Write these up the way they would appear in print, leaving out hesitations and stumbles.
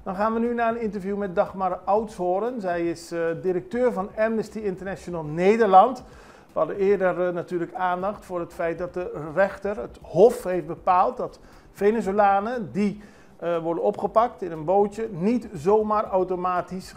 Dan gaan we nu naar een interview met Dagmar Oudshoorn. Zij is directeur van Amnesty International Nederland. We hadden eerder natuurlijk aandacht voor het feit dat de rechter, het Hof, heeft bepaald dat Venezolanen die worden opgepakt in een bootje niet zomaar automatisch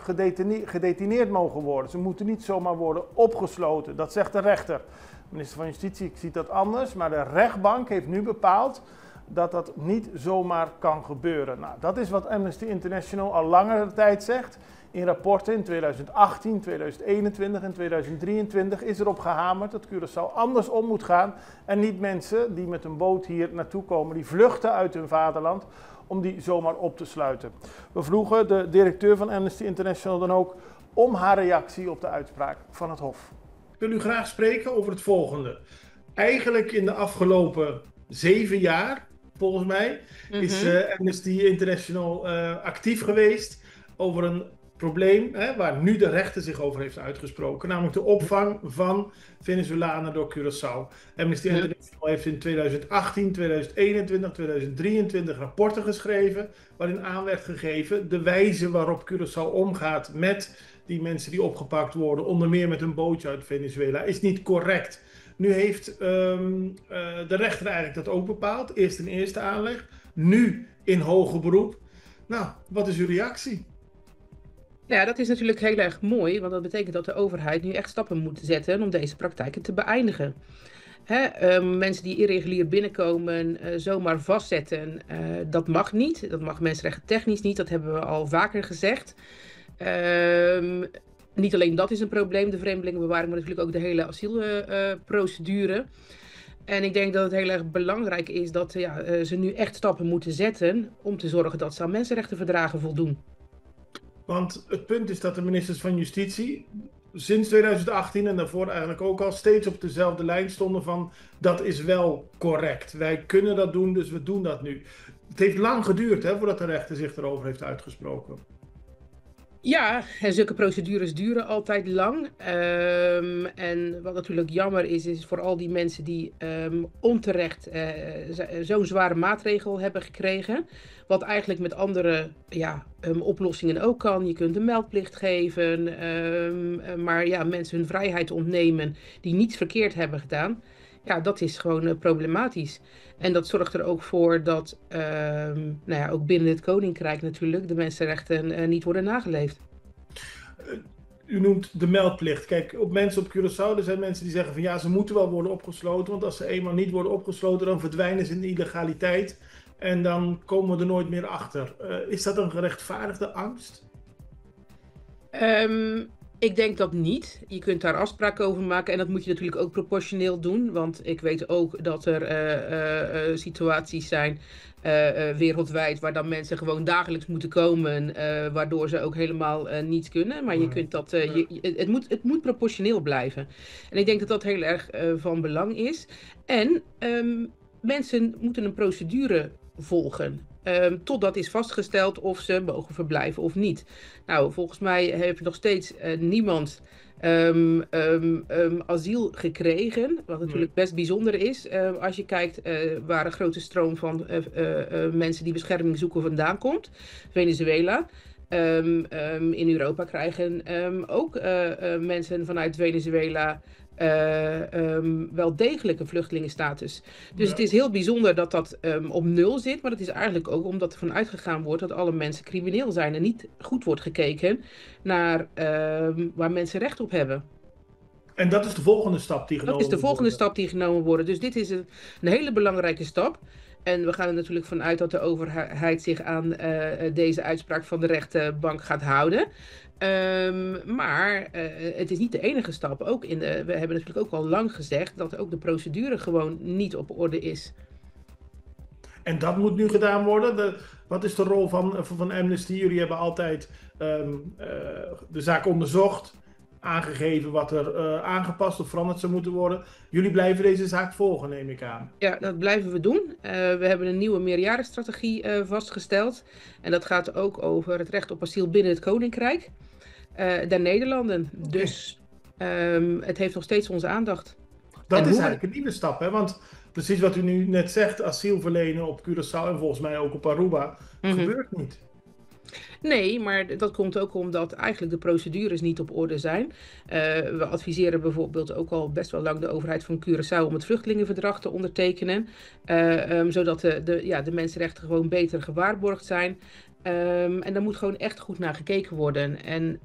gedetineerd mogen worden. Ze moeten niet zomaar worden opgesloten. Dat zegt de rechter. Minister van Justitie ziet dat anders, maar de rechtbank heeft nu bepaald dat dat niet zomaar kan gebeuren. Nou, dat is wat Amnesty International al langere tijd zegt. In rapporten in 2018, 2021 en 2023 is erop gehamerd dat Curaçao anders om moet gaan en niet mensen die met een boot hier naartoe komen, die vluchten uit hun vaderland, om die zomaar op te sluiten. We vroegen de directeur van Amnesty International dan ook om haar reactie op de uitspraak van het Hof. Ik wil u graag spreken over het volgende. Eigenlijk in de afgelopen 7 jaar, volgens mij, is Amnesty International actief geweest over een probleem waar nu de rechter zich over heeft uitgesproken, namelijk de opvang van Venezolanen door Curaçao. Amnesty International heeft in 2018, 2021, 2023 rapporten geschreven waarin aan werd gegeven de wijze waarop Curaçao omgaat met die mensen die opgepakt worden, onder meer met een bootje uit Venezuela, is niet correct. Nu heeft de rechter eigenlijk dat ook bepaald, eerst in eerste aanleg, nu in hoger beroep. Nou, wat is uw reactie? Ja, dat is natuurlijk heel erg mooi, want dat betekent dat de overheid nu echt stappen moet zetten om deze praktijken te beëindigen. Mensen die irregulier binnenkomen, zomaar vastzetten, dat mag niet. Dat mag mensenrechten technisch niet, dat hebben we al vaker gezegd. Niet alleen dat is een probleem, de vreemdelingenbewaring, maar natuurlijk ook de hele asielprocedure. En ik denk dat het heel erg belangrijk is dat ze nu echt stappen moeten zetten om te zorgen dat ze aan mensenrechtenverdragen voldoen. Want het punt is dat de ministers van Justitie sinds 2018 en daarvoor eigenlijk ook al steeds op dezelfde lijn stonden van dat is wel correct. Wij kunnen dat doen, dus we doen dat nu. Het heeft lang geduurd voordat de rechter zich erover heeft uitgesproken. Ja, en zulke procedures duren altijd lang. En wat natuurlijk jammer is voor al die mensen die onterecht zo'n zware maatregel hebben gekregen. Wat eigenlijk met andere oplossingen ook kan. Je kunt een meldplicht geven, maar mensen hun vrijheid ontnemen die niets verkeerd hebben gedaan. Ja, dat is gewoon problematisch. En dat zorgt er ook voor dat ook binnen het Koninkrijk natuurlijk de mensenrechten niet worden nageleefd. U noemt de meldplicht. Kijk, op mensen op Curaçao, er zijn mensen die zeggen van ja, ze moeten wel worden opgesloten. Want als ze eenmaal niet worden opgesloten, dan verdwijnen ze in de illegaliteit. En dan komen we er nooit meer achter. Is dat een gerechtvaardigde angst? Ik denk dat niet. Je kunt daar afspraken over maken en dat moet je natuurlijk ook proportioneel doen. Want ik weet ook dat er situaties zijn wereldwijd waar dan mensen gewoon dagelijks moeten komen, waardoor ze ook helemaal niets kunnen. Maar je kunt dat, het moet proportioneel blijven. En ik denk dat dat heel erg van belang is. En mensen moeten een procedure volgen. Totdat is vastgesteld of ze mogen verblijven of niet. Nou, volgens mij heeft nog steeds niemand asiel gekregen. Wat natuurlijk best bijzonder is. Als je kijkt waar een grote stroom van mensen die bescherming zoeken vandaan komt. Venezuela. In Europa krijgen ook mensen vanuit Venezuela wel degelijk een vluchtelingenstatus. Dus het is heel bijzonder dat dat op 0 zit, maar het is eigenlijk ook omdat er van uitgegaan wordt dat alle mensen crimineel zijn en niet goed wordt gekeken naar waar mensen recht op hebben. En dat is de volgende stap die genomen wordt? Dat is de volgende stap die genomen wordt. Dus dit is een hele belangrijke stap. En we gaan er natuurlijk vanuit dat de overheid zich aan deze uitspraak van de rechtbank gaat houden. Maar het is niet de enige stap. We hebben natuurlijk ook al lang gezegd dat ook de procedure gewoon niet op orde is. En dat moet nu gedaan worden? Wat is de rol van Amnesty? Jullie hebben altijd de zaak onderzocht, aangegeven wat er aangepast of veranderd zou moeten worden. Jullie blijven deze zaak volgen, neem ik aan. Ja, dat blijven we doen. We hebben een nieuwe meerjarenstrategie vastgesteld. En dat gaat ook over het recht op asiel binnen het Koninkrijk der Nederlanden. Dus het heeft nog steeds onze aandacht. Dat is eigenlijk een nieuwe stap, hè? Want precies wat u nu net zegt, asiel verlenen op Curaçao en volgens mij ook op Aruba, gebeurt niet. Nee, maar dat komt ook omdat eigenlijk de procedures niet op orde zijn. We adviseren bijvoorbeeld ook al best wel lang de overheid van Curaçao om het vluchtelingenverdrag te ondertekenen. Zodat de mensenrechten gewoon beter gewaarborgd zijn. En daar moet gewoon echt goed naar gekeken worden. En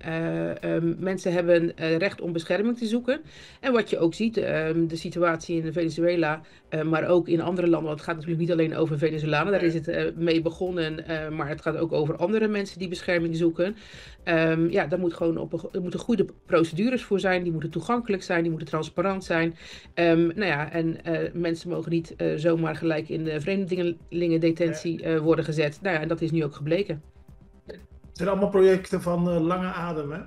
mensen hebben recht om bescherming te zoeken. En wat je ook ziet, de situatie in Venezuela, maar ook in andere landen. Want het gaat natuurlijk niet alleen over Venezolanen, daar is het mee begonnen. Maar het gaat ook over andere mensen die bescherming zoeken. Daar moet gewoon er moeten goede procedures voor zijn. Die moeten toegankelijk zijn, die moeten transparant zijn. Mensen mogen niet zomaar gelijk in de vreemdelingendetentie worden gezet. Nou ja, en dat is nu ook gebleken. Het zijn allemaal projecten van lange adem, hè?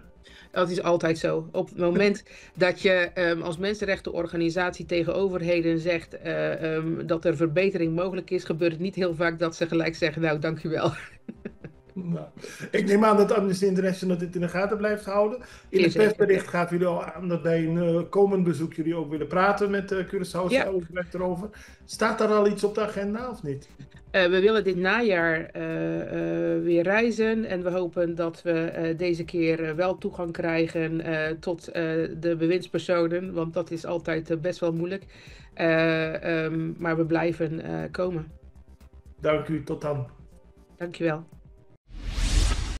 Dat is altijd zo. Op het moment dat je als mensenrechtenorganisatie tegen overheden zegt dat er verbetering mogelijk is, gebeurt het niet heel vaak dat ze gelijk zeggen, nou, dank u wel. Nou, ik neem aan dat Amnesty International dit in de gaten blijft houden. In het persbericht gaat jullie al aan dat bij een komend bezoek jullie ook willen praten met Curaçao's overheid erover. Staat daar al iets op de agenda of niet? We willen dit najaar weer reizen en we hopen dat we deze keer wel toegang krijgen tot de bewindspersonen, want dat is altijd best wel moeilijk. Maar we blijven komen. Dank u, tot dan. Dank je wel.